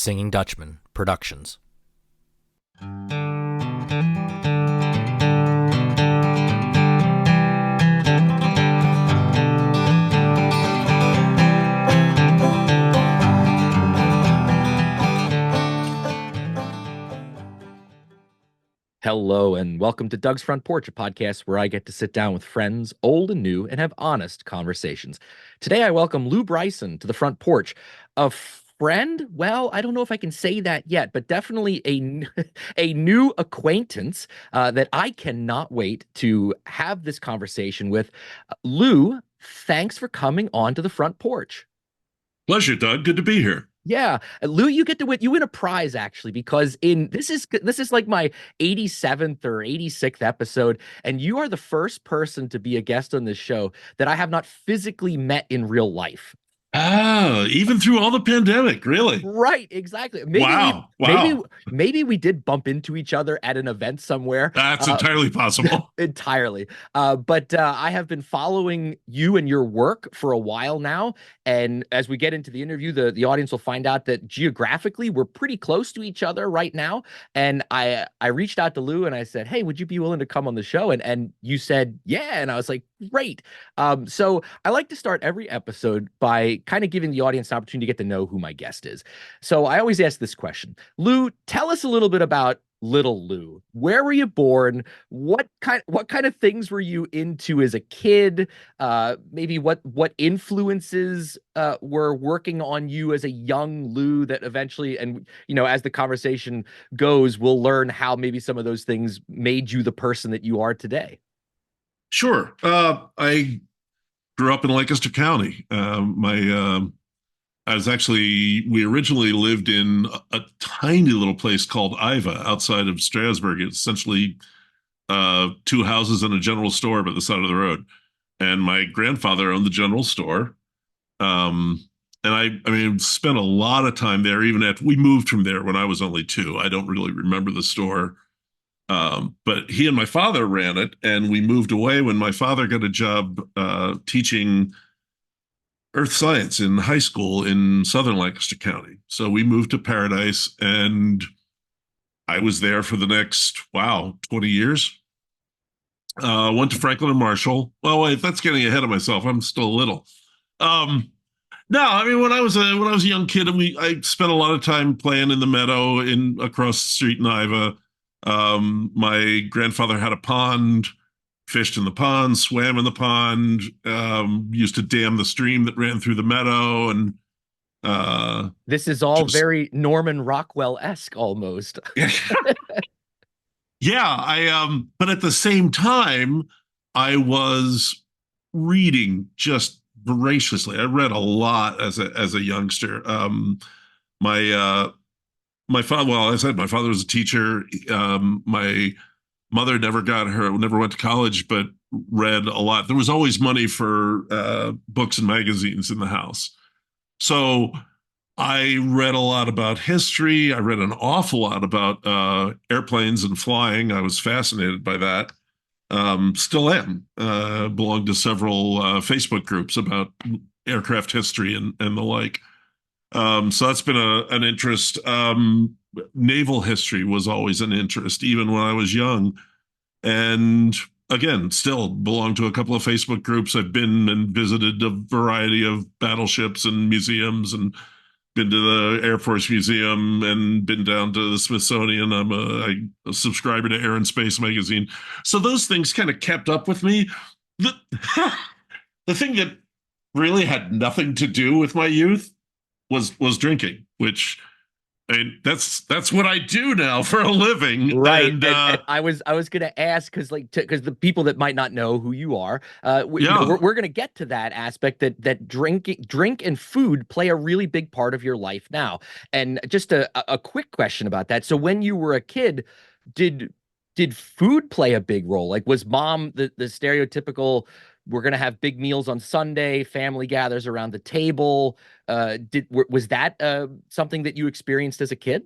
Singing Dutchman Productions. Hello and welcome to Doug's Front Porch, a podcast where I get to sit down with friends, old and new, and have honest conversations. Today I welcome Lew Bryson to the front porch. A friend? Well, I don't know if I can say that yet, but definitely a new acquaintance that I cannot wait to have this conversation with. Lew, thanks for coming on to the front porch. Pleasure, Doug. Good to be here. Yeah, Lew, you win a prize actually because in this is like my 87th or 86th episode, and you are the first person to be a guest on this show that I have not physically met in real life. Ah, even through all the pandemic, really? Right, exactly. Wow. Maybe we did bump into each other at an event somewhere. That's entirely possible. Entirely. But I have been following you and your work for a while now. And as we get into the interview, the audience will find out that geographically we're pretty close to each other right now. And I reached out to Lew and I said, hey, would you be willing to come on the show? And you said, yeah. And I was like, great. So I like to start every episode by kind of giving the audience an opportunity to get to know who my guest is. So I always ask this question. Lew, tell us a little bit about little Lew. Where were you born? What kind of things were you into as a kid? Maybe what influences were working on you as a young Lew that eventually, and as the conversation goes, we'll learn how maybe some of those things made you the person that you are today. Sure. I grew up in Lancaster County. We originally lived in a tiny little place called Iva outside of Strasburg. It's essentially two houses and a general store by the side of the road. And my grandfather owned the general store. And I mean, spent a lot of time there, even after we moved from there when I was only 2. I don't really remember the store. But he and my father ran it, and we moved away when my father got a job teaching earth science in high school in southern Lancaster County. So we moved to Paradise, and I was there for the next, 20 years. Went to Franklin and Marshall. Well, wait, that's getting ahead of myself. I'm still little. No, I mean when I was a young kid, I spent a lot of time playing in the meadow across the street in Iva. My grandfather had a pond, fished in the pond, swam in the pond, used to dam the stream that ran through the meadow. And this is all very Norman Rockwell-esque almost. Yeah, but at the same time, I was reading just voraciously. I read a lot as a youngster. My father, well, as I said, my father was a teacher. My mother never went to college, but read a lot. There was always money for books and magazines in the house. So I read a lot about history. I read an awful lot about airplanes and flying. I was fascinated by that. Still am. Belong to several Facebook groups about aircraft history and the like. So that's been an interest. Naval history was always an interest, even when I was young. And again, still belong to a couple of Facebook groups. I've been and visited a variety of battleships and museums, and been to the Air Force Museum and been down to the Smithsonian. I'm a subscriber to Air and Space magazine. So those things kind of kept up with me. The thing that really had nothing to do with my youth was drinking, which, and that's what I do now for a living. Right. And I was going to ask because the people that might not know who you are, we're going to get to that aspect that drink and food play a really big part of your life now. And just a quick question about that. So when you were a kid, did food play a big role? Like, was mom the stereotypical, we're going to have big meals on Sunday, family gathers around the table? Was that something that you experienced as a kid?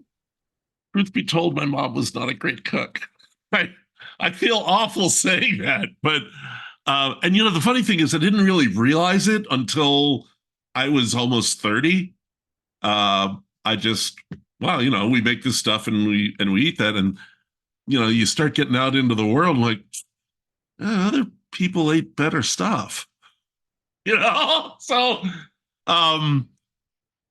Truth be told, my mom was not a great cook. I feel awful saying that, but and the funny thing is I didn't really realize it until I was almost 30. I just wow, we make this stuff and we eat that, and you start getting out into the world like other people ate better stuff, So, um,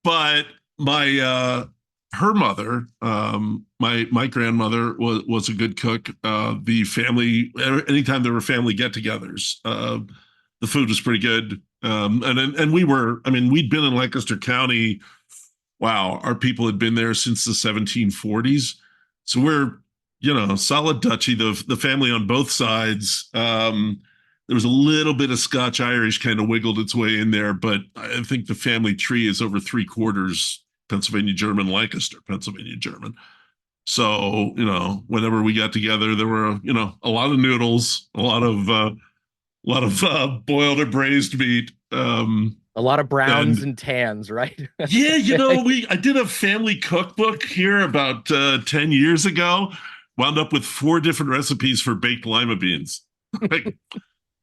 but my her mother, my grandmother was a good cook. The family, anytime there were family get-togethers, the food was pretty good. And we were, I mean, we'd been in Lancaster County. Wow, our people had been there since the 1740s. So we're, solid Dutchy. The family on both sides. There was a little bit of Scotch Irish kind of wiggled its way in there, but I think the family tree is over three-quarters Pennsylvania German, Lancaster, Pennsylvania German. So, whenever we got together, there were, a lot of noodles, a lot of boiled or braised meat. A lot of browns And and tans, right? yeah, I did a family cookbook here about 10 years ago, wound up with 4 different recipes for baked lima beans. Like,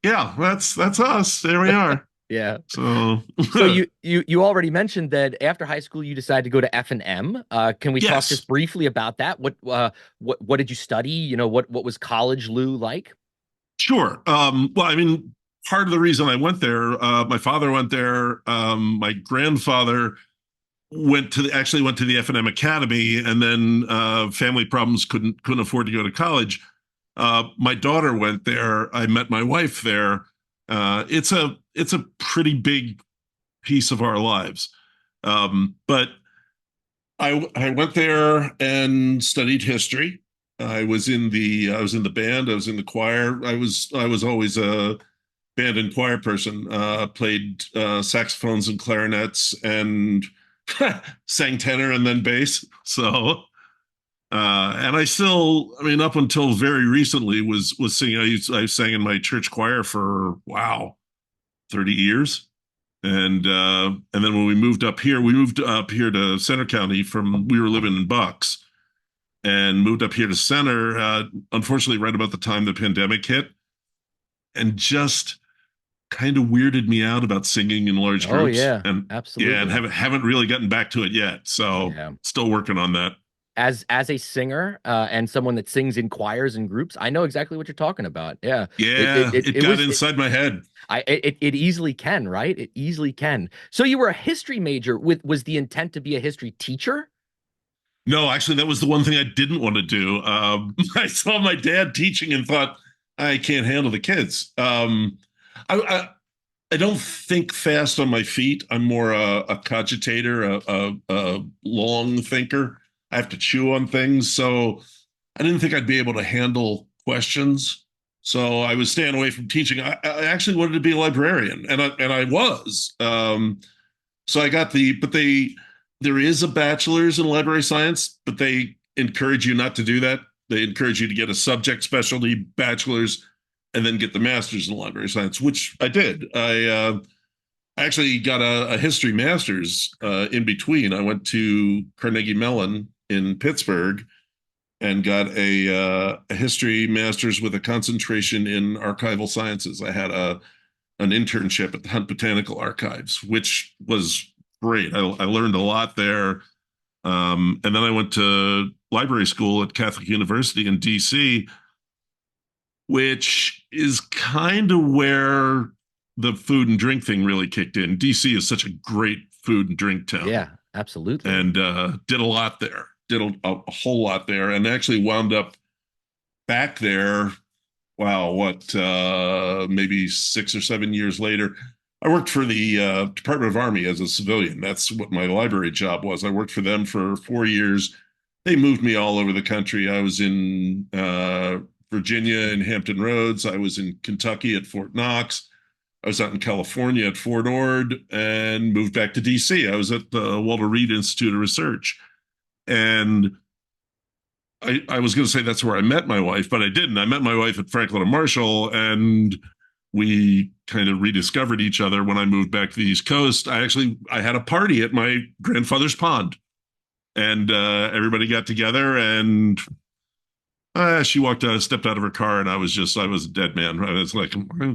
yeah, that's us. There we are. Yeah. So So you already mentioned that after high school you decided to go to F&M. Can we talk yes, just briefly about that? What did you study? What was college Lou like? sure. Well, I mean, part of the reason I went there, my father went there. My grandfather actually went to the F&M Academy, and then family problems couldn't afford to go to college. My daughter went there. I met my wife there. It's a pretty big piece of our lives. But I went there and studied history. I was in the band. I was in the choir. I was always a band and choir person. Played saxophones and clarinets and sang tenor and then bass. So and I mean, up until very recently was singing. I sang in my church choir for wow, 30 years. And then when we moved up here to Center County from we were living in Bucks and moved up here to Center. Unfortunately, right about the time the pandemic hit, and just kind of weirded me out about singing in large Oh groups. yeah, And yeah, and absolutely. haven't really gotten back to it yet. So Yeah. still working on that. As a singer and someone that sings in choirs and groups, I know exactly what you're talking about. Yeah. It it Yeah, it, it it got was inside my head. it easily can, right? It easily can. So you were a history major with was the intent to be a history teacher? No, actually, that was the one thing I didn't want to do. I saw my dad teaching and thought, I can't handle the kids. I don't think fast on my feet. I'm more a cogitator, a long thinker. I have to chew on things. So I didn't think I'd be able to handle questions. So I was staying away from teaching. I actually wanted to be a librarian, and I was. So I got but there is a bachelor's in library science, but they encourage you not to do that. They encourage you to get a subject specialty bachelor's and then get the master's in library science, which I did. I actually got a history master's in between. I went to Carnegie Mellon in Pittsburgh and got a history master's with a concentration in archival sciences. I had an internship at the Hunt Botanical Archives, which was great. I learned a lot there. And then I went to library school at Catholic University in DC, which is kind of where the food and drink thing really kicked in. DC is such a great food and drink town, Yeah, absolutely. and did a lot there. Did a whole lot there, and actually wound up back there. Wow, what maybe 6 or 7 years later, I worked for the Department of Army as a civilian. That's what my library job was. I worked for them for 4 years. They moved me all over the country. I was in Virginia in Hampton Roads. I was in Kentucky at Fort Knox. I was out in California at Fort Ord and moved back to DC. I was at the Walter Reed Institute of Research. And I was going to say that's where I met my wife, but I didn't. I met my wife at Franklin and Marshall, and we kind of rediscovered each other when I moved back to the East Coast. I had a party at my grandfather's pond, and everybody got together, and she stepped out of her car, and I was a dead man. I was like,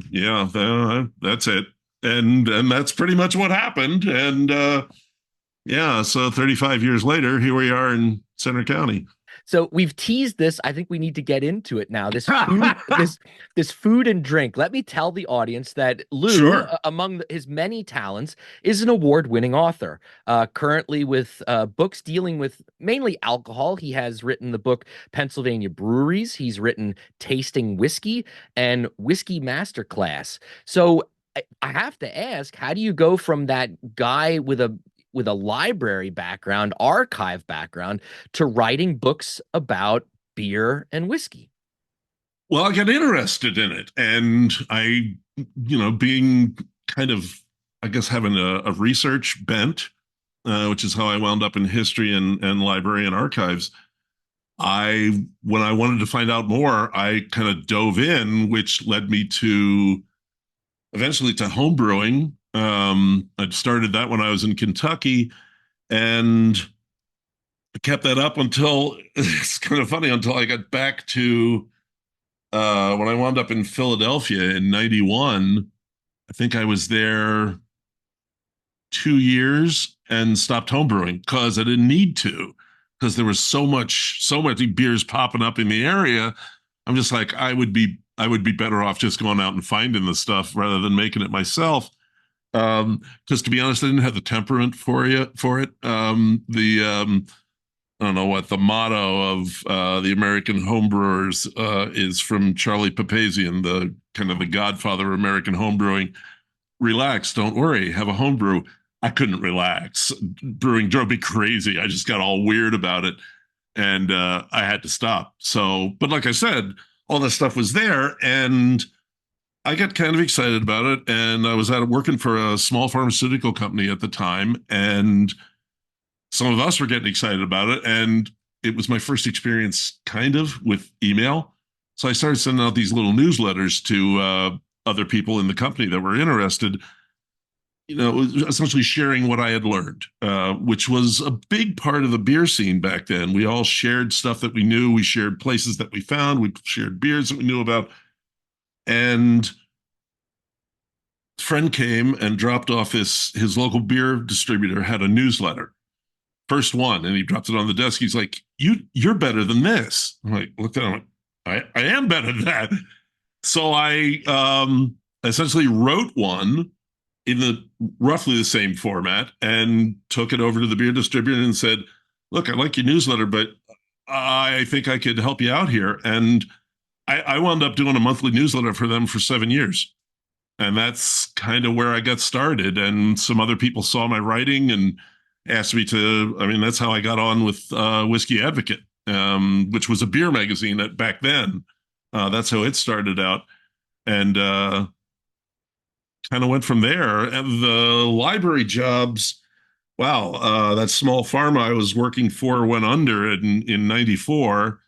yeah, that's it, and that's pretty much what happened, and Yeah, so 35 years later, here we are in Center County. So we've teased this. I think we need to get into it now. This food and drink. Let me tell the audience that Lew, Sure. among his many talents, is an award-winning author. Currently with books dealing with mainly alcohol. He has written the book Pennsylvania Breweries. He's written Tasting Whiskey and Whiskey Masterclass. So I have to ask, how do you go from that guy with a library background, archive background, to writing books about beer and whiskey? Well, I got interested in it, and being kind of, I guess, having a research bent, which is how I wound up in history and library and archives. When I wanted to find out more, I kind of dove in, which led me to eventually to home brewing. I started that when I was in Kentucky, and I kept that up until it's kind of funny until I got back to when I wound up in Philadelphia in '91. I think I was there 2 years and stopped homebrewing because I didn't need to, because there was so many beers popping up in the area. I'm just like, I would be better off just going out and finding the stuff rather than making it myself. Because to be honest, I didn't have the temperament for it. I don't know what the motto of the American homebrewers is, from Charlie Papazian, the kind of the godfather of American homebrewing. Relax, don't worry, have a homebrew. I couldn't relax. Brewing drove me crazy. I just got all weird about it, and I had to stop. So, but like I said, all that stuff was there, and I got kind of excited about it. And I was working for a small pharmaceutical company at the time, and some of us were getting excited about it. And it was my first experience kind of with email. So I started sending out these little newsletters to other people in the company that were interested, essentially sharing what I had learned, which was a big part of the beer scene back then. We all shared stuff that we knew. We shared places that we found. We shared beers that we knew about. And a friend came and dropped off his local beer distributor had a newsletter, first one, and he dropped it on the desk. He's like, you're better than this. I'm like, looked at him, I am better than that. So I essentially wrote one in the roughly the same format and took it over to the beer distributor and said, look, I like your newsletter, but I think I could help you out here. And I wound up doing a monthly newsletter for them for 7 years. And that's kind of where I got started. And some other people saw my writing and asked me to. I mean, that's how I got on with Whiskey Advocate, which was a beer magazine back then. That's how it started out, and kind of went from there. And the library jobs, wow, that small pharma I was working for went under in '94,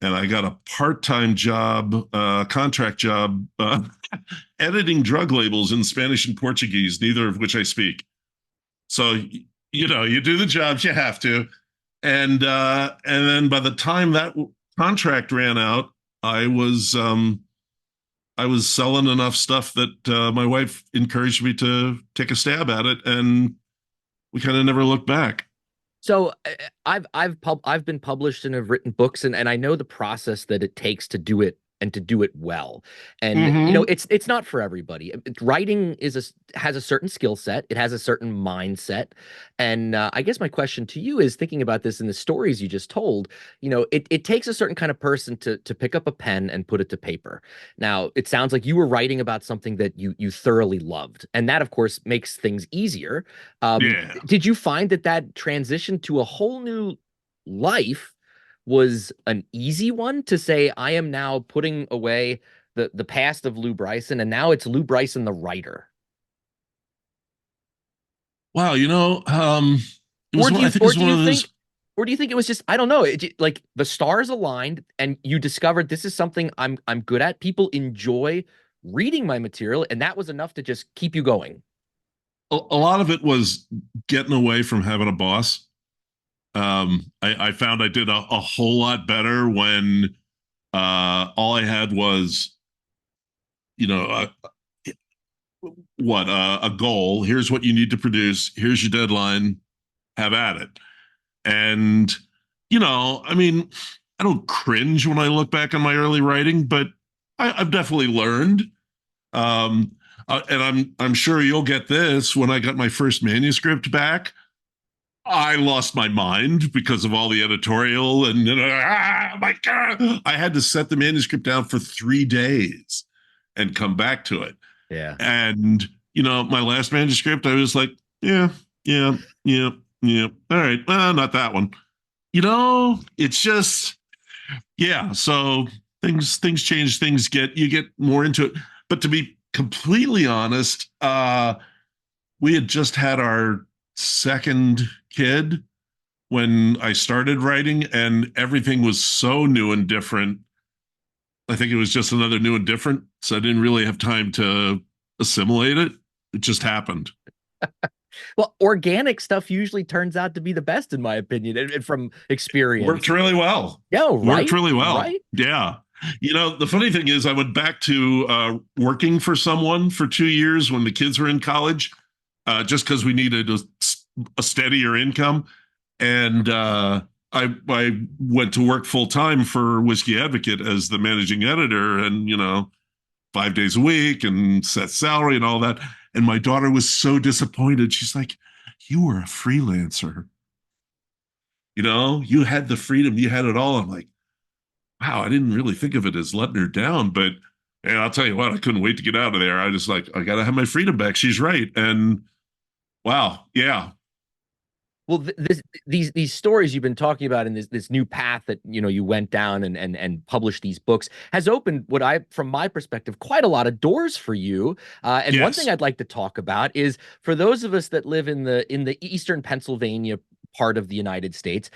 and I got a part-time job, contract job, editing drug labels in Spanish and Portuguese, neither of which I speak. So you do the jobs you have to, and then by the time that contract ran out, I was um, I was selling enough stuff that my wife encouraged me to take a stab at it, and we kind of never looked back. So I've been published and have written books, and I know the process that it takes to do it and to do it well. And Mm-hmm. it's not for everybody. Writing has a certain skill set, it has a certain mindset. And I guess my question to you is, thinking about this in the stories you just told, it takes a certain kind of person to pick up a pen and put it to paper. Now, it sounds like you were writing about something that you thoroughly loved, and that of course makes things easier. Yeah. Did you find that transition to a whole new life was an easy one, to say, I am now putting away the past of Lew Bryson, and now it's Lew Bryson the writer? Wow. It was Or one. I think it or was do one you of those. think or do you think it was just, I don't know, like the stars aligned and you discovered this is something I'm good at. People enjoy reading my material, and that was enough to just keep you going. A lot of it was getting away from having a boss. I found I did a whole lot better when all I had was, you know, a goal. Here's what you need to produce. Here's your deadline. have at it. And, I mean, I don't cringe when I look back on my early writing, but I've definitely learned. Um, and I'm sure you'll get this. When I got my first manuscript back, I lost my mind because of all the editorial and my God, I had to set the manuscript down for 3 days and come back to it. Yeah. And my last manuscript, I was like, yeah, yeah, yeah, yeah. All right, not that one. It's just yeah. So things change. Things you get more into it. But to be completely honest, we had just had our second kid when I started writing, and everything was so new and different. I think it was just another new and different. So I didn't really have time to assimilate it. It just happened. Well, organic stuff usually turns out to be the best, in my opinion, and from Worked experience. really well. Yeah, Worked right, really well. right. Yeah. The funny thing is, I went back to working for someone for 2 years when the kids were in college, just because we needed a steadier income. And I went to work full time for Whiskey Advocate as the managing editor, and 5 days a week and set salary and all that. And my daughter was so disappointed. She's like, "You were a freelancer. You had the freedom, you had it all." I'm like, wow, I didn't really think of it as letting her down, but I'll tell you what, I couldn't wait to get out of there. I just like, I gotta have my freedom back. She's right. And wow, yeah. Well, these stories you've been talking about, and this new path that you went down and published these books, has opened what I, from my perspective, quite a lot of doors for you. And one thing Yes. I'd like to talk about is for those of us that live in the eastern Pennsylvania part of the United States,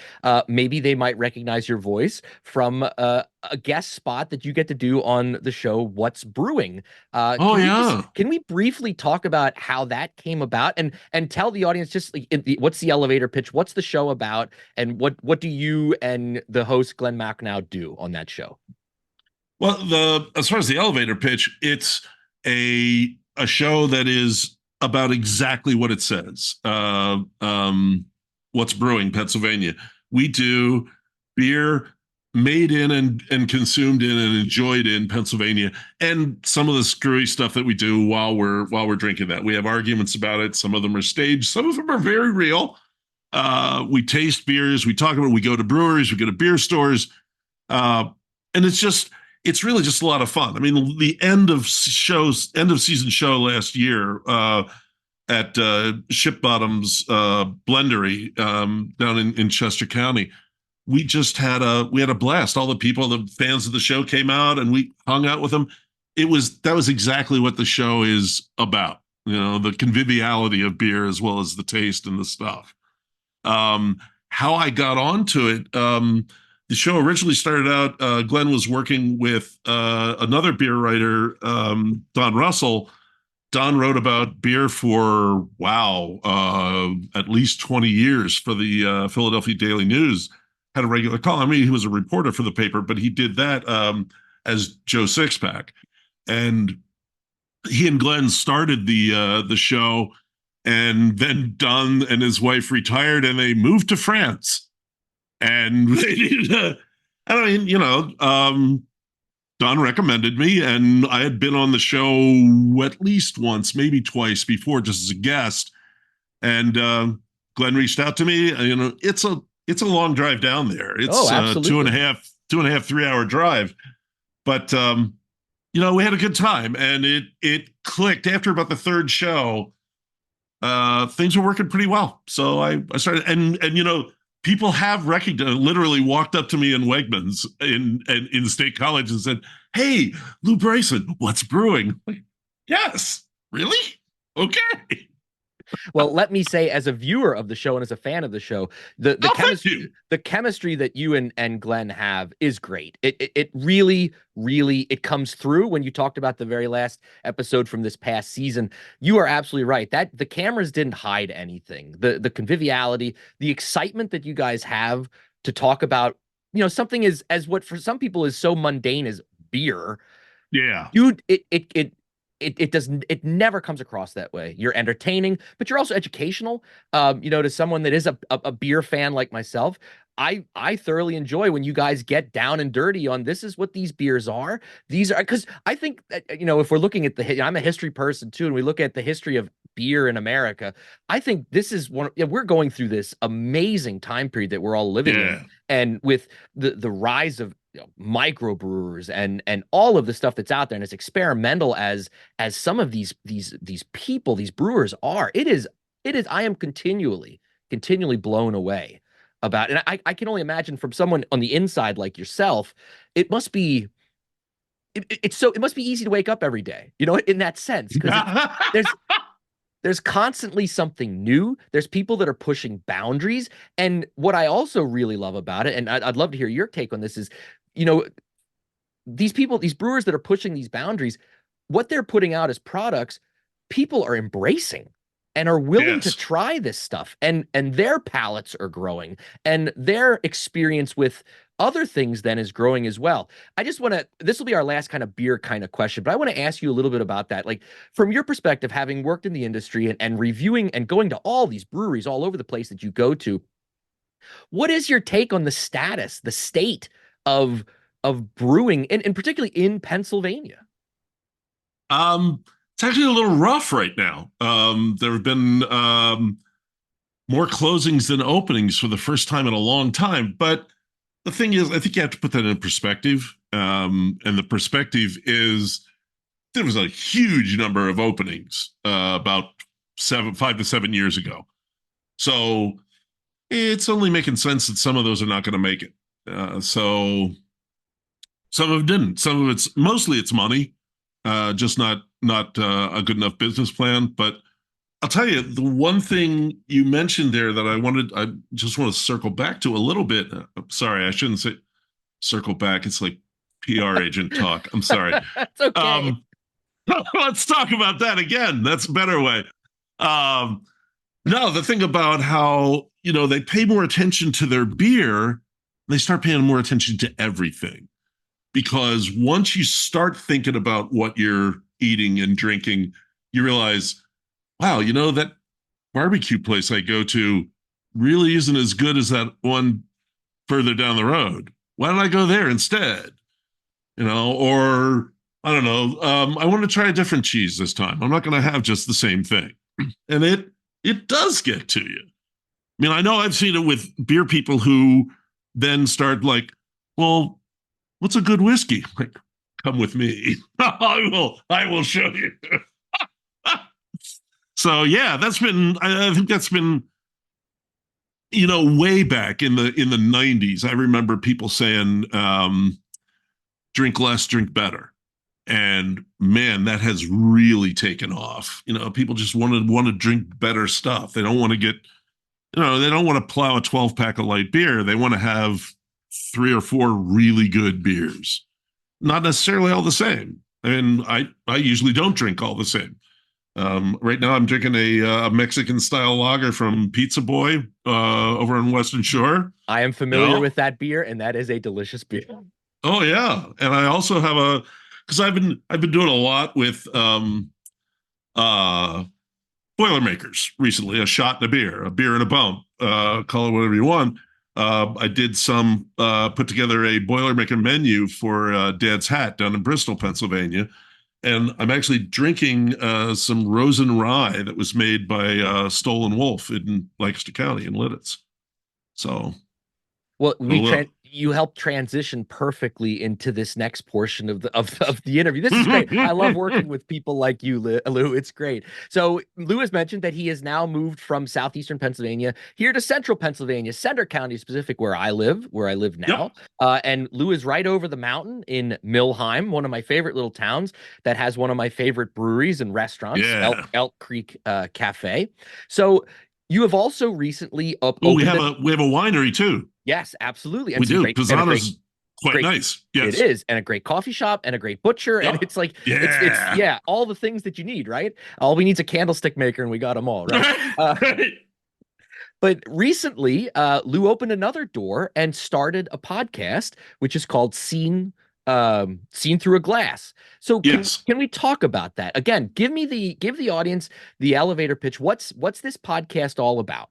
maybe they might recognize your voice from a guest spot that you get to do on the show What's Brewing. Oh yeah. Can we briefly talk about how that came about, and tell the audience just like, what's the elevator pitch, what's the show about, and what do you and the host Glenn McNow do on that show? Well, the as far as the elevator pitch, it's a show that is about exactly what it says. What's Brewing, Pennsylvania. We do beer made in and consumed in and enjoyed in Pennsylvania, and some of the screwy stuff that we do while we're drinking that. We have arguments about it. Some of them are staged. Some of them are very real. We taste beers. We talk about. We go to breweries. We go to beer stores, uh, and it's really just a lot of fun. I mean, the end of season show last year at Ship Bottoms Blendery down in Chester County. We had a blast. All the people, the fans of the show came out and we hung out with them. That was exactly what the show is about. The conviviality of beer as well as the taste and the stuff. How I got onto it, the show originally started out, Glenn was working with another beer writer, Don Russell. Don wrote about beer for, wow, at least 20 years for the Philadelphia Daily News. Had a regular column. I mean, he was a reporter for the paper, but he did that as Joe Sixpack. And he and Glenn started the show, and then Don and his wife retired and they moved to France. And they did, I mean, Don recommended me, and I had been on the show at least once, maybe twice before, just as a guest. And Glenn reached out to me. It's a long drive down there. Oh, It's absolutely. 2.5, 3 hour drive. But we had a good time, and it clicked after about the third show. Things were working pretty well, so I started, and people have recognized, literally walked up to me in Wegmans in the State College and said, "Hey, Lew Bryson, what's brewing?" Like, yes, really? Okay. Well, let me say, as a viewer of the show and as a fan of the show, the Oh, thank chemistry you. the chemistry that you and Glenn have is great. It really, really, it comes through when you talked about the very last episode from this past season. You are absolutely right. That the cameras didn't hide anything. The conviviality, the excitement that you guys have to talk about, something as what for some people is so mundane as beer. Yeah. Dude, it it never comes across that way. You're entertaining, but you're also educational. To someone that is a beer fan like myself, I thoroughly enjoy when you guys get down and dirty on this is what these beers are. These are because I think that, if we're looking at I'm a history person too, and we look at the history of beer in America, I think this is we're going through this amazing time period that we're all living in, Yeah. and with the rise of microbrewers and all of the stuff that's out there, and as experimental as some of these people, these brewers are, it is I am continually blown away about. And I can only imagine from someone on the inside like yourself, it must be it must be easy to wake up every day, in that sense, because there's there's constantly something new. There's people that are pushing boundaries. And what I also really love about it, and I'd love to hear your take on this, is, you know, these people, these brewers that are pushing these boundaries, what they're putting out as products, people are embracing and are willing to Yes. try this stuff, and their palates are growing, and their experience with other things then is growing as well. I just want to, this will be our last kind of beer kind of question, but I want to ask you a little bit about that. Like, from your perspective, having worked in the industry and reviewing and going to all these breweries all over the place that you go to, what is your take on the status, the state of brewing, and particularly in Pennsylvania? Um, it's actually a little rough right now. There have been more closings than openings for the first time in a long time. But the thing is, I think you have to put that in perspective. And the perspective is there was a huge number of openings about 5 to 7 years ago. So it's only making sense that some of those are not going to make it. So some of it didn't. Some of it's mostly it's money, just not a good enough business plan. But I'll tell you, the one thing you mentioned there that I just want to circle back to a little bit. Sorry, I shouldn't say circle back. It's like PR agent talk. I'm sorry. It's okay. Um, let's talk about that again. That's a better way. Um, no, the thing about how, they pay more attention to their beer, they start paying more attention to everything. Because once you start thinking about what you're eating and drinking, you realize, wow, that barbecue place I go to really isn't as good as that one further down the road. Why don't I go there instead? Or I don't know. I want to try a different cheese this time. I'm not going to have just the same thing. And it does get to you. I mean, I know I've seen it with beer people who then start like, well, what's a good whiskey? Like, come with me. I will show you. So yeah, I think that's been, way back in the 90s. I remember people saying, drink less, drink better. And man, that has really taken off. People just want to drink better stuff. They don't want to get, they don't want to plow a 12-pack of light beer. They want to have 3 or 4 really good beers. Not necessarily all the same. And I usually don't drink all the same. Right now I'm drinking a Mexican style lager from Pizza Boy over on Western Shore. I am familiar with that beer, and that is a delicious beer. Oh yeah, and I also have because I've been doing a lot with Boilermakers recently. A shot and a beer and a bump. Call it whatever you want. I did put together a Boilermaker menu for Dad's Hat down in Bristol, Pennsylvania. And I'm actually drinking some Rosen Rye that was made by Stolen Wolf in Lancaster County in Lidditz. So, well, you helped transition perfectly into this next portion of the interview. This is great. I love working with people like you, Lew. It's great. So Lew has mentioned that he has now moved from southeastern Pennsylvania here to central Pennsylvania, Center County specific, where I live now. Yep. And Lew is right over the mountain in Millheim, one of my favorite little towns that has one of my favorite breweries and restaurants, yeah. Elk Creek Cafe. So you have also recently we have a winery too. Yes, absolutely. And we do. Pizzano's quite nice. Yes, it is, and a great coffee shop and a great butcher, and it's like it's all the things that you need, right? All we need is a candlestick maker, and we got them all, right? But recently, Lew opened another door and started a podcast, which is called Scene seen through a glass. So Yes. can we talk about that again? Give the audience the elevator pitch. What's this podcast all about?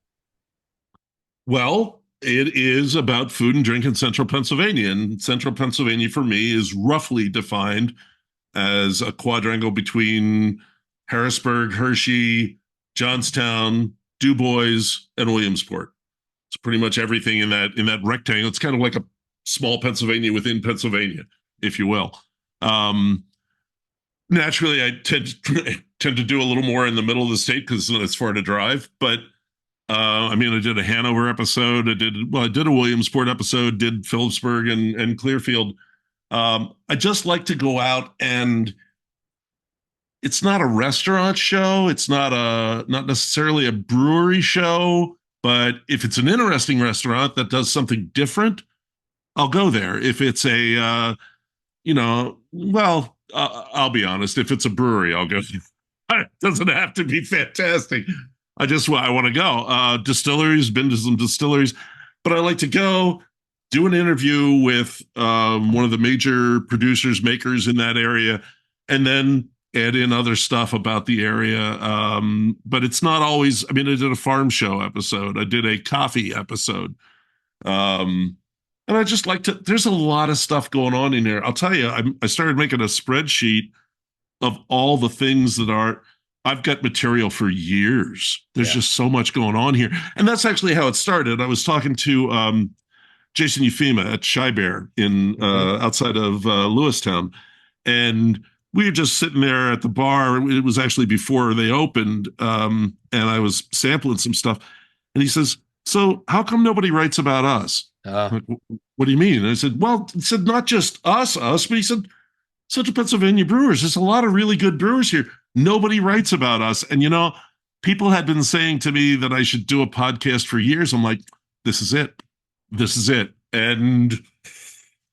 Well, it is about food and drink in central Pennsylvania. And central Pennsylvania, for me, is roughly defined as a quadrangle between Harrisburg, Hershey, Johnstown, Du Bois, and Williamsport. It's pretty much everything in that rectangle. It's kind of like a small Pennsylvania within Pennsylvania, if you will. Um, Naturally, I tend to do a little more in the middle of the state because it's far to drive. But I mean, I did a Hanover episode. I did a Williamsport episode. Did Phillipsburg and Clearfield. I just like to go out, and it's not a restaurant show. It's not necessarily a brewery show. But if it's an interesting restaurant that does something different, I'll go there. If it's I'll be honest. If it's a brewery, I'll go. It doesn't have to be fantastic. I want to go. Distilleries, been to some distilleries, but I like to go do an interview with one of the major producers, makers in that area, and then add in other stuff about the area. But it's not always, I mean, I did a farm show episode. I did a coffee episode. And I just like to, there's a lot of stuff going on in there. I'll tell you, I started making a spreadsheet of all the things that are, I've got material for years. There's Yeah. just so much going on here. And that's actually how it started. I was talking to Jason Eufema at Shy Bear in Hmm. outside of Lewistown. And we were just sitting there at the bar. It was actually before they opened. And I was sampling some stuff. And he says, "So how come nobody writes about us?" Uh, I'm like, "What do you mean?" And I said, "Well," he said, "not just us, but he said, Central Pennsylvania brewers. There's a lot of really good brewers here. Nobody writes about us." And, people had been saying to me that I should do a podcast for years. I'm like, this is it. This is it. And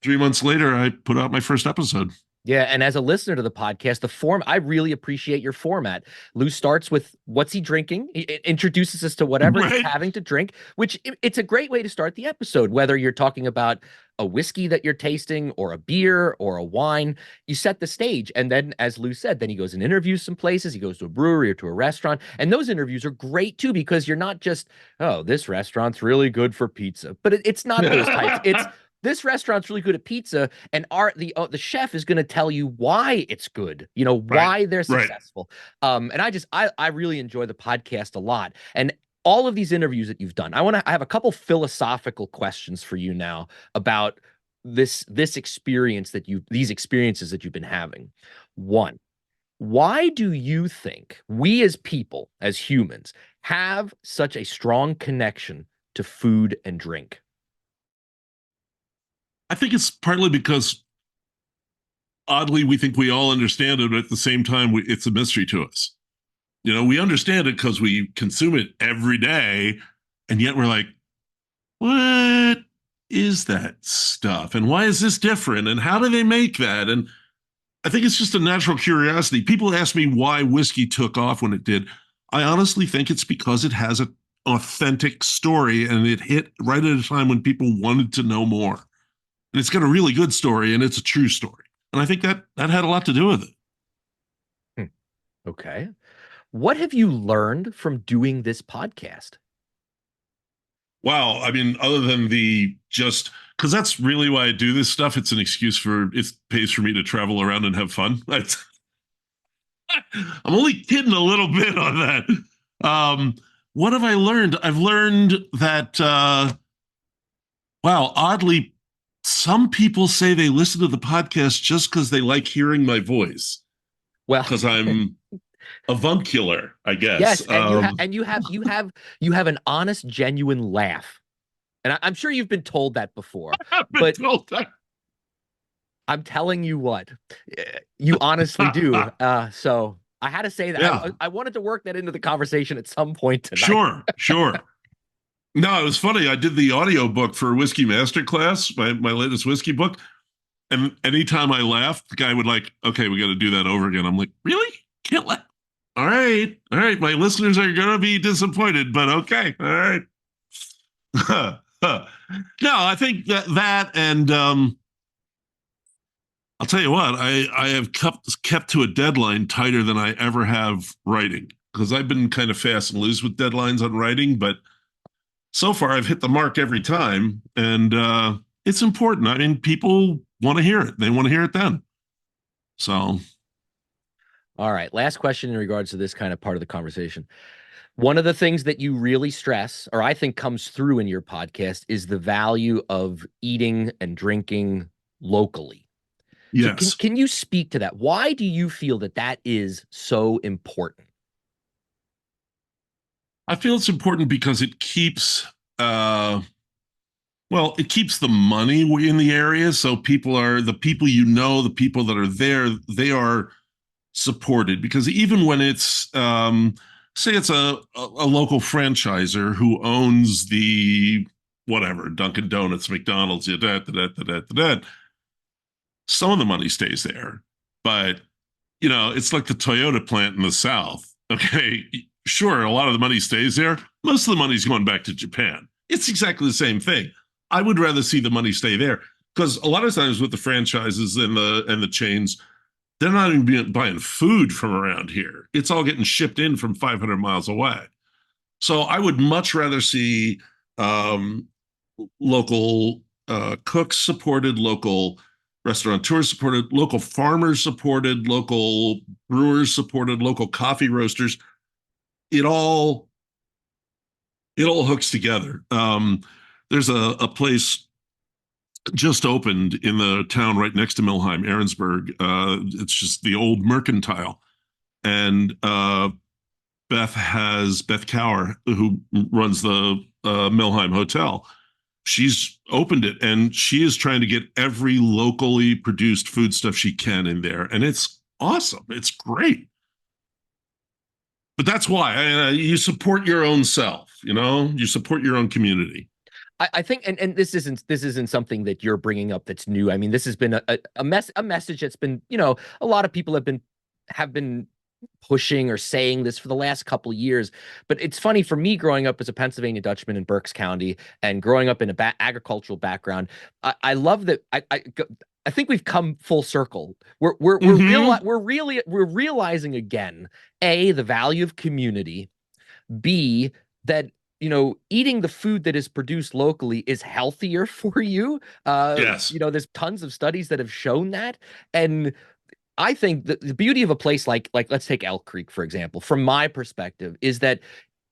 3 months later, I put out my first episode. Yeah, and as a listener to the podcast, I really appreciate your format. Lou starts with what's he drinking? It introduces us to whatever he's Right. having to drink, which it's a great way to start the episode, whether you're talking about a whiskey that you're tasting or a beer or a wine. You set the stage. And then, as Lou said, then he goes and interviews some places. He goes to a brewery or to a restaurant. And those interviews are great too, because you're not just, oh, this restaurant's really good for pizza, but it's not those types. It's this restaurant's really good at pizza, and the chef is going to tell you why it's good, Right. why they're Right. successful. And I really enjoy the podcast a lot. And all of these interviews that you've done, I have a couple philosophical questions for you now about this experience these experiences that you've been having. One, why do you think we as people, as humans, have such a strong connection to food and drink? I think it's partly because oddly we think we all understand it, but at the same time, it's a mystery to us. We understand it because we consume it every day, and yet we're like, what is that stuff? And why is this different? And how do they make that? And I think it's just a natural curiosity. People ask me why whiskey took off when it did. I honestly think it's because it has an authentic story and it hit right at a time when people wanted to know more. And it's got a really good story and it's a true story. And I think that had a lot to do with it. Hmm. Okay. What have you learned from doing this podcast? Wow. I mean, other than the just because that's really why I do this stuff. It's an excuse it pays for me to travel around and have fun. I'm only kidding a little bit on that. What have I learned? I've learned that, wow, oddly, some people say they listen to the podcast just because they like hearing my voice, Well, because I'm avuncular, I guess. yes, and you have an honest, genuine laugh. And I'm sure you've been told that before, I've been but told that. I'm telling you what, you honestly do. So I had to say that. Yeah, I wanted to work that into the conversation at some point tonight. sure, sure. No, it was funny. I did the audio book for Whiskey Masterclass, my latest whiskey book. And anytime I laughed, the guy would like, okay, we got to do that over again. I'm like, really? Can't laugh. All right. All right. My listeners are going to be disappointed, but okay. All right. No, I think that and I'll tell you what, I have kept to a deadline tighter than I ever have writing because I've been kind of fast and loose with deadlines on writing, but so far I've hit the mark every time, and it's important. I mean, people want to hear it; they want to hear it then. So, All right, last question in regards to this kind of part of the conversation. One of the things that you really stress, or I think comes through in your podcast, is the value of eating and drinking locally. So yes, can you speak to that? Why do you feel that that is so important? I feel it's important because it keeps uh, well, it keeps the money in the area, so people are the people the people that are there, they are supported because even when it's say it's a local franchisor who owns the whatever Dunkin' Donuts, McDonald's, some of the money stays there, but it's like the Toyota plant in the South. Okay, sure, a lot of the money stays there. Most of the money's going back to Japan. It's exactly the same thing. I would rather see the money stay there because a lot of times with the franchises and the chains, they're not even buying food from around here. It's all getting shipped in from 500 miles away. So I would much rather see um, local cooks supported, local restaurateurs supported, local farmers supported, local brewers supported, local coffee roasters. It all it all hooks together. There's a place just opened in the town right next to Milheim, Aaronsburg. It's just the old mercantile, and Beth Cower, who runs the Milheim Hotel. She's opened it, and she is trying to get every locally produced food stuff she can in there, and it's awesome. It's great. But that's why you support your own self. You support your own community. I think, and this isn't something that you're bringing up that's new. I mean, this has been a message that's been, a lot of people have been pushing or saying this for the last couple of years. But it's funny for me growing up as a Pennsylvania Dutchman in Berks County and growing up in a agricultural background. I love that. I think we've come full circle. Mm-hmm. We're realizing again, A, the value of community, B, that eating the food that is produced locally is healthier for you. Yes. There's tons of studies that have shown that. And I think that the beauty of a place like let's take Elk Creek, for example, from my perspective, is that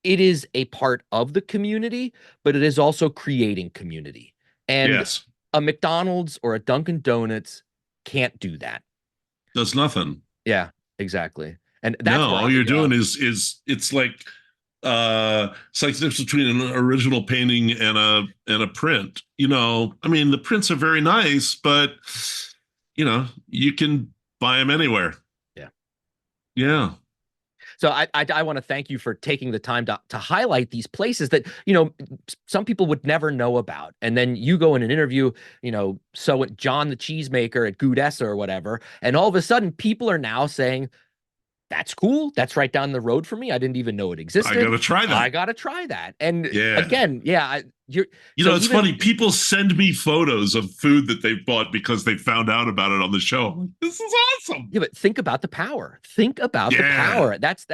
it is a part of the community, but it is also creating community. And Yes. a McDonald's or a Dunkin' Donuts can't do that. Does nothing. Yeah, exactly. And that's No, where all you're doing is it's like the difference between an original painting and a print. I mean, the prints are very nice, but you can buy them anywhere. yeah. Yeah. So I want to thank you for taking the time to highlight these places that some people would never know about, and then you go in an interview, so John the cheesemaker at Gudessa or whatever, and all of a sudden people are now saying, that's cool. That's right down the road for me. I didn't even know it I existed. gotta try I that. gotta try that. And Yeah. again, yeah, you're so It's even funny. People send me photos of food that they've bought because they found out about it on the show. I'm like, this is awesome. yeah, but think about the power. Think about the Yeah. power. That's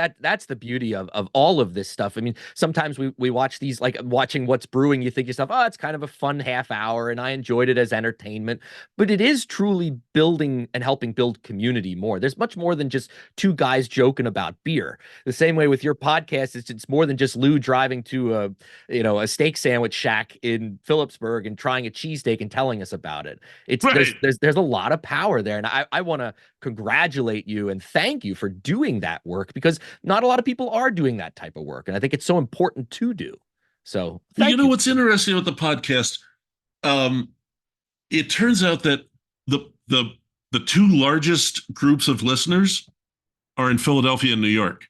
the beauty of all of this stuff. I mean, sometimes we watch these like watching What's Brewing, you think to yourself, oh, it's kind of a fun half hour, and I enjoyed it as entertainment. But it is truly building and helping build community more. There's much more than just two guys joking about beer. The same way with your podcast, it's more than just Lou driving to a steak sandwich shack in Phillipsburg and trying a cheesesteak and telling us about it. It's Right. there's a lot of power there. And I want to congratulate you and thank you for doing that work because not a lot of people are doing that type of work. And I think it's so important to do. So Well, you thank know you. what's interesting with the podcast? Um, it turns out that the the two largest groups of listeners are in Philadelphia and New York.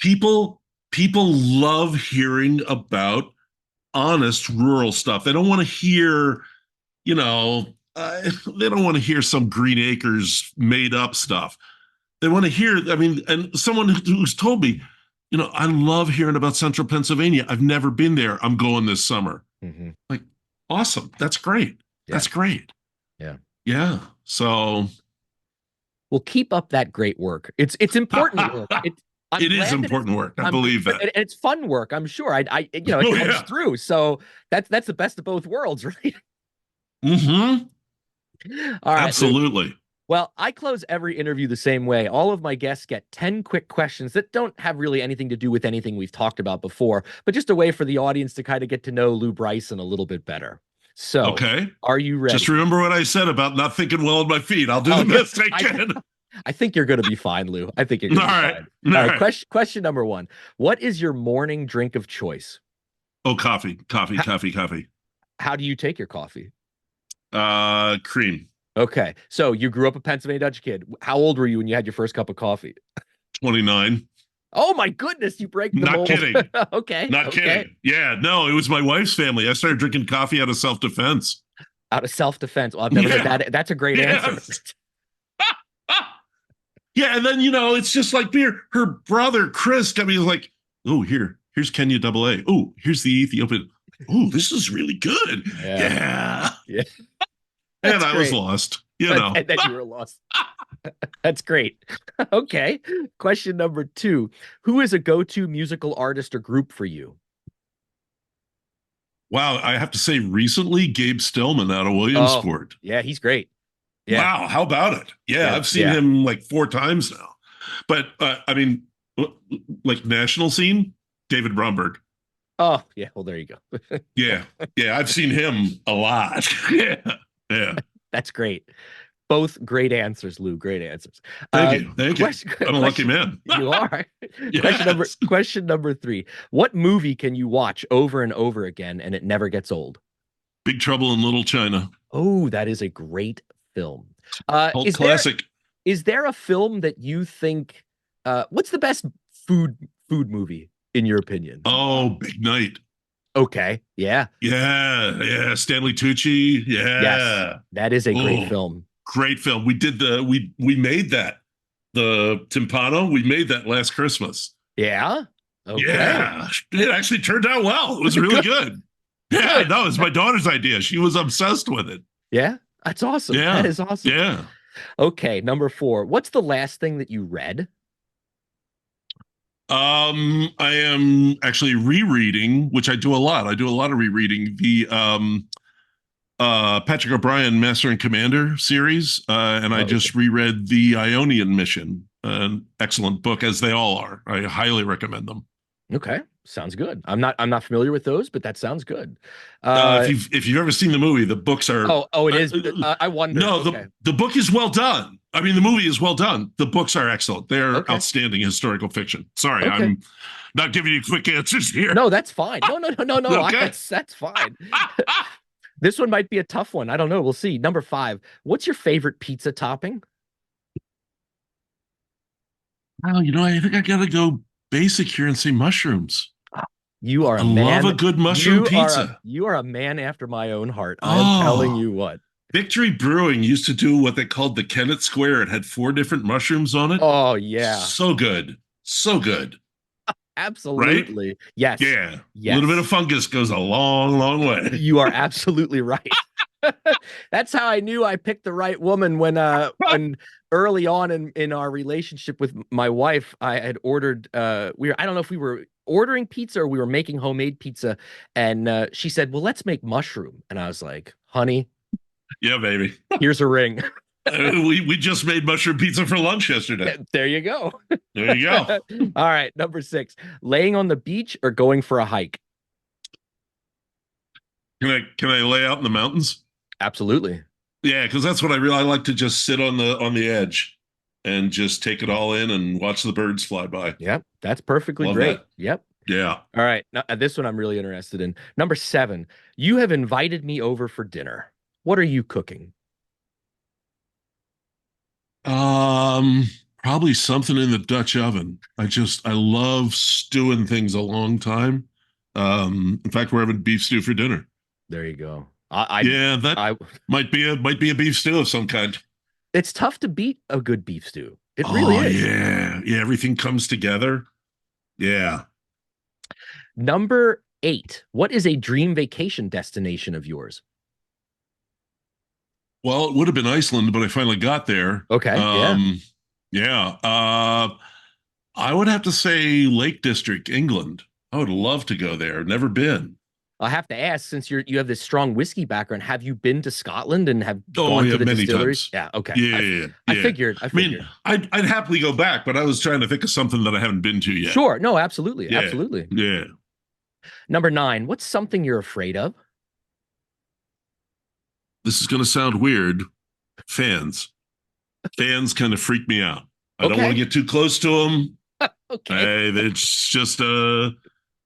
People love hearing about honest rural stuff. They don't want to hear, you know, they don't want to hear some Green Acres made up stuff. They want to hear. I mean, and someone who's told me, I love hearing about Central Pennsylvania. I've never been there. I'm going this summer. Hmm. Like, awesome. That's great. Yeah. That's great. Yeah. So Well, keep up that great work. It's important work. I'm it is glad that important work. I I'm believe but that. it's fun work. I'm sure. It Oh comes yeah. through. So that's the best of both worlds, right? Mm-hmm. All right, Lou. Absolutely. Well, I close every interview the same way. All of my guests get 10 quick questions that don't have really anything to do with anything we've talked about before, but just a way for the audience to kind of get to know Lew Bryson a little bit better. So, Okay. are you Just ready? remember what I said about not thinking well on my feet. I'll do Oh, the yeah. best I I can. I think you're going to be fine, Lou. I think you're All going to be right. fine. All All right, right. question number 1. What is your morning drink of choice? Oh, coffee, coffee, How, coffee, coffee. how do you take your coffee? Cream. Okay. So, you grew up a Pennsylvania Dutch kid. How old were you when you had your first cup of coffee? 29. Oh my goodness, you break the Not mold. kidding. Okay. Not Okay. kidding. Yeah, no, it was my wife's family. I started drinking coffee out of self-defense. Out of self-defense. Well, I've never heard Yeah. that. That's a great answer. Yes. Yeah, and then it's just like beer. Her brother Chris got me like, oh, here's Kenya double A. Oh, here's the Ethiopian. Oh, this is really good. Yeah. Yeah. Yeah. And That's I was great. lost, And then you were lost. That's great. Okay. Question number 2. Who is a go-to musical artist or group for you? Wow, I have to say recently, Gabe Stillman out of Oh, Williamsport. yeah, he's great. Yeah. Wow, how about it? Yeah, Yeah. I've seen Yeah. him like 4 times now. But I mean, like national scene, David Bromberg. Oh, yeah. Well, there you go. Yeah, yeah, I've seen him a lot. Yeah, yeah. That's great. Both great answers, Lou. Great answers. Thank you, thank you. Question, I'm a lucky question. man. You are. Yes. Question number 3. What movie can you watch over and over again and it never gets old? Big Trouble in Little China, Oh, that is a great film. cult Is there classic. a film that you think what's the best food movie in your opinion? Oh, Big Night. Okay. Yeah. Yeah, yeah. Stanley Tucci. Yes. Yeah. That is a great Oh, film. great film. We made that the timpano. We made that last Christmas. Yeah. Okay. Yeah, it actually turned out well. It was really Good. good. Yeah, Good. no, it was my daughter's idea. She was obsessed with it. Yeah. That's awesome. That Yeah, is awesome. yeah. Okay, number 4. What's the last thing that you read? I am actually rereading, which I do a lot. I do a lot of rereading the Patrick O'Brien Master and Commander series, and I Oh, okay. just reread the Ionian Mission. An excellent book, as they all are. I highly recommend them. Okay. Sounds good. I'm not familiar with those, but that sounds good. If you've ever seen the movie, the books are Oh, it is. I wondered. no, Okay. the book is well done. I mean, the movie is well done. The books are excellent. They're Okay. outstanding historical fiction. Sorry, Okay. I'm not giving you quick answers here. No, that's fine. No, no, no, no, no. Okay. That's fine. This one might be a tough one. I don't know. We'll see. Number 5. What's your favorite pizza topping? Well, I think I gotta go basic here and say mushrooms. You are I a love man. a good mushroom pizza. You are a man after my own heart. I am telling Oh, you what. Victory Brewing used to do what they called the Kennett Square. It had 4 different mushrooms on it. Oh yeah. So good. So good. Right? Absolutely. Yes. Yeah. A little bit of Yes. fungus goes a long, long way. You are absolutely right. That's how I knew I picked the right woman when early on in our relationship with my wife, I had ordered I don't know if we were ordering pizza or we were making homemade pizza, and she said, "Well, let's make mushroom." And I was like, "Honey, Yeah, baby. here's a ring." We just made mushroom pizza for lunch yesterday. There you go. There you go. All right, number 6. Laying on the beach or going for a hike? Can I lay out in the mountains? Absolutely. Yeah, because that's what I really I like to just sit on the edge and just take it all in and watch the birds fly by. Yep, that's perfectly Love great. that. Yep. Yeah. All right. Now, this one I'm really interested in. Number 7. You have invited me over for dinner. What are you cooking? Um, Probably something in the Dutch oven. I love stewing things a long time. In fact, we're having beef stew for dinner. There you go. Yeah, that I might be a beef stew of some kind. It's tough to beat a good beef stew. It really Oh is. yeah, yeah. Everything comes together. Yeah. Number 8. What is a dream vacation destination of yours? Well, it would have been Iceland, but I finally got there. Okay, yeah. Yeah. I would have to say Lake District, England. I would love to go there. Never been. I have to ask, since you have this strong whiskey background, have you been to Scotland and have Oh, gone yeah, to the many distilleries? times. Yeah, okay. Yeah, yeah, I yeah. figured. I I mean, figured. I'd happily go back, but I was trying to think of something that I haven't been to yet. Sure. No, absolutely. Yeah, Absolutely. yeah. Number 9, what's something you're afraid of? This is going to sound weird. Fans. Fans kind of freak me out. I don't want to Okay. get too close to them. Okay. It's just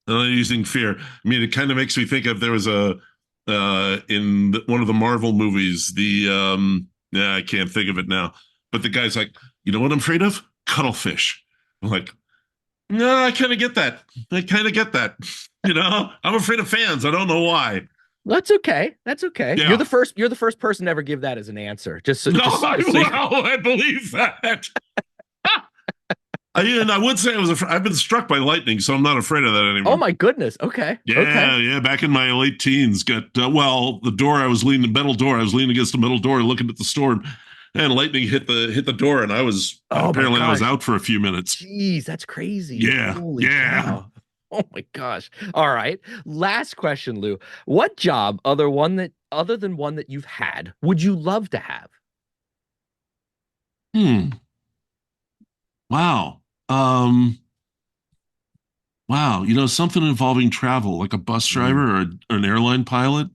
using fear. I mean, it kind of makes me think of there was a one of the Marvel movies. Yeah, I can't think of it now. But the guy's like, you know what I'm afraid of? Cuttlefish. I'm like, no, I kind of get that. I kind of get that. I'm afraid of fans. I don't know why. That's okay. That's okay. Yeah. You're the first person to ever give that as an answer. No, I believe that. I would say I've been struck by lightning, so I'm not afraid of that anymore. Oh my goodness. Okay. Yeah, Okay. yeah. Back in my late teens, the door I was leaning, the metal door. I was leaning against the metal door, looking at the store, and lightning hit the door, and I was Oh my apparently I was gosh. out for a few minutes. Jeez, that's crazy. Yeah, Holy yeah. cow. Oh my gosh. All right. Last question, Lou. What job other than one that you've had would you love to have? Hmm. Wow. Wow. Something involving travel, like a bus Mm, driver or an airline pilot.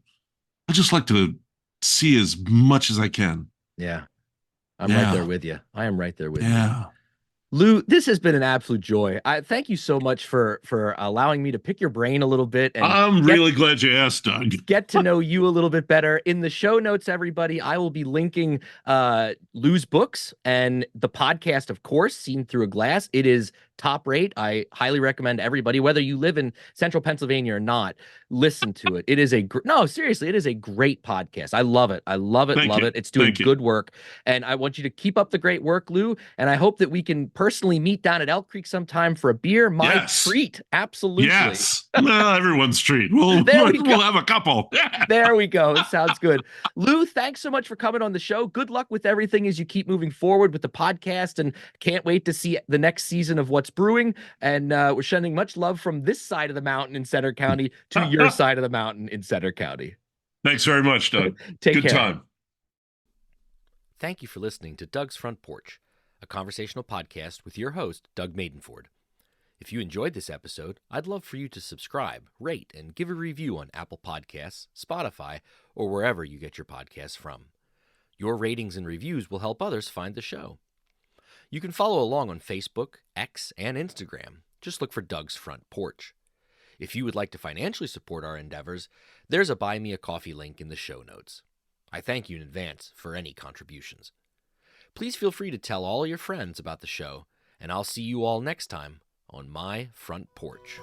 I just like to see as much as I can. yeah, I'm right there Yeah. with you. I am right there with you. Yeah. Lou, this has been an absolute joy. I thank you so much for allowing me to pick your brain a little bit and I'm get really glad you asked, Doug. get to know you a little bit better. In the show notes, everybody, I will be linking Lou's books and the podcast, of course, Seen Through a Glass. It is top rate. I highly recommend everybody, whether you live in central Pennsylvania or not, listen to it. It is no, seriously, it is a great podcast. I love it. I love it. Thank Love you. it. It's doing Thank you. good work. And I want you to keep up the great work, Lou. And I hope that we can personally meet down at Elk Creek sometime for a beer. My Yes. treat. Absolutely. Yes. Well, everyone's treat. We'll There we go. we'll have a couple. There we go. It sounds good. Lou, thanks so much for coming on the show. Good luck with everything as you keep moving forward with the podcast, and can't wait to see the next season of What's Brewing. And we're sending much love from this side of the mountain in Center County to your side of the mountain in Center County. Thanks very much, Doug. Take Good care. time. Thank you for listening to Doug's Front Porch, a conversational podcast with your host, Doug Maidenford. If you enjoyed this episode, I'd love for you to subscribe, rate, and give a review on Apple Podcasts, Spotify, or wherever you get your podcasts from. Your ratings and reviews will help others find the show. You can follow along on Facebook, X, and Instagram. Just look for Doug's Front Porch. If you would like to financially support our endeavors, there's a Buy Me a Coffee link in the show notes. I thank you in advance for any contributions. Please feel free to tell all your friends about the show, and I'll see you all next time on My Front Porch.